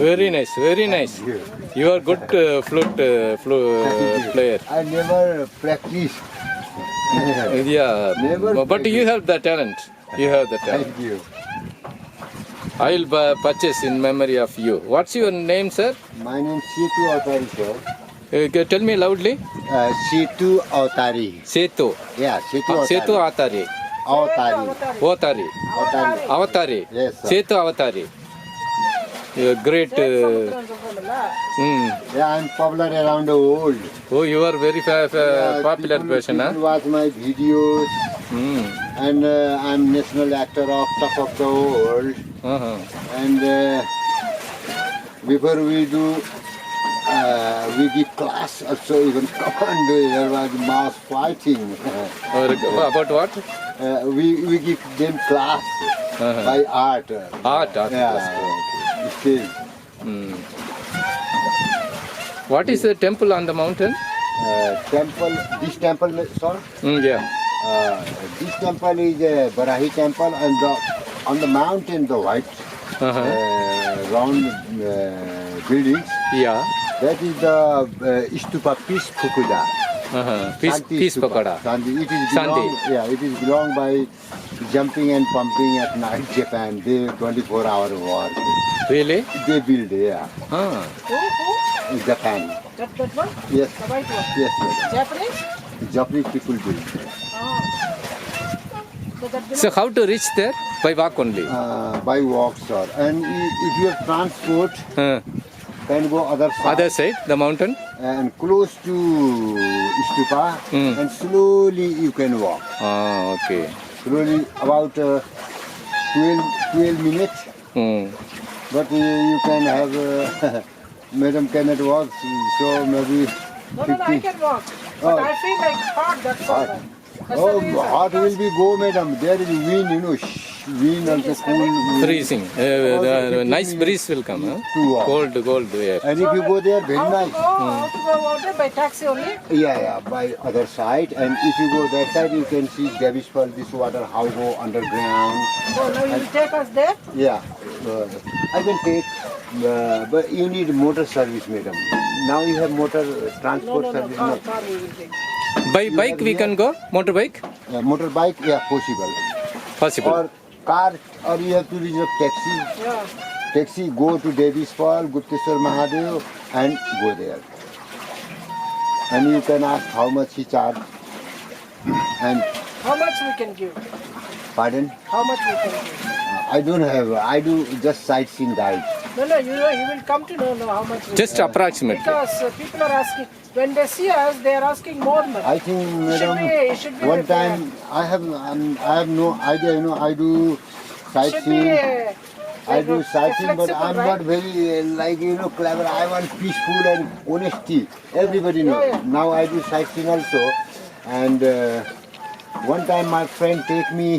Very nice, very nice. You are good flute player. I never practiced. Yeah, Never but you have the talent. You have the talent. Thank you. I will purchase in memory of you. What's your name, sir? My name is Setu Autari, sir. Tell me loudly. Setu Autari. Setu. Yeah, Setu Autari. Setu Atari. Autari. Otari. Autari. Avatari. Yes, sir. Setu Avatari. You are great. Yeah, I'm popular around the world. Oh, you are very popular person, People huh? watch my videos, and I'm national actor of Top of the World. And before we do, we give class also, even commando, there was mass fighting. About what? We give them class by art. Art. Yeah, stage. What is the temple on the mountain? This temple, sir? Yeah. This temple is a Barahi temple, and on the mountain, the white round buildings. Yeah. That is the Stupa Peace Fukuda. Peace Pokhara. Sandi. It is belong by jumping and pumping at night Japan. They 24-hour war. Really? They build, yeah. In Japan. That one? Yes. The white one? Yes, madam. Japanese? Japanese people build. So how to reach there? By walk only. By walk, sir. And if you have transport, can go other side. Other side, the mountain? And close to Stupa, and slowly you can walk. Okay. Slowly, about 12 minutes. But you can have, madam cannot walk, so maybe 50. No, I can walk. But I feel like hot, that's all. Hot. Oh, hot will be go, madam. There is wind, wind also cool. Freezing. The nice breeze will come. Huh? Cold air. And if you go there, very nice. How to go out there? By taxi only? Yeah, by other side. And if you go that side, you can see Devish Fall, this water, how go underground. So now you will take us there? Yeah, I can take, but you need motor service, madam. Now you have motor transport service. Car we will take. By bike we can go? Motorbike? Motorbike, yeah, possible. Possible. Or car, or you have to reserve taxi. Yeah. Taxi, go to Devi's Fall, Gupteshwar Mahadev, and go there. And you can ask how much he charge. And How much we can give? pardon, How much we can give? I don't have. I do just sightseeing guide. No, you will come to know how much we Just approximately. Because people are asking, when they see us, they are asking more money. I think, madam, should be one time I have no idea. I do sightseeing. I do sightseeing, but I'm not very clever. I want peaceful and honesty. Everybody knows. Yeah. Now I do sightseeing also, and one time my friend take me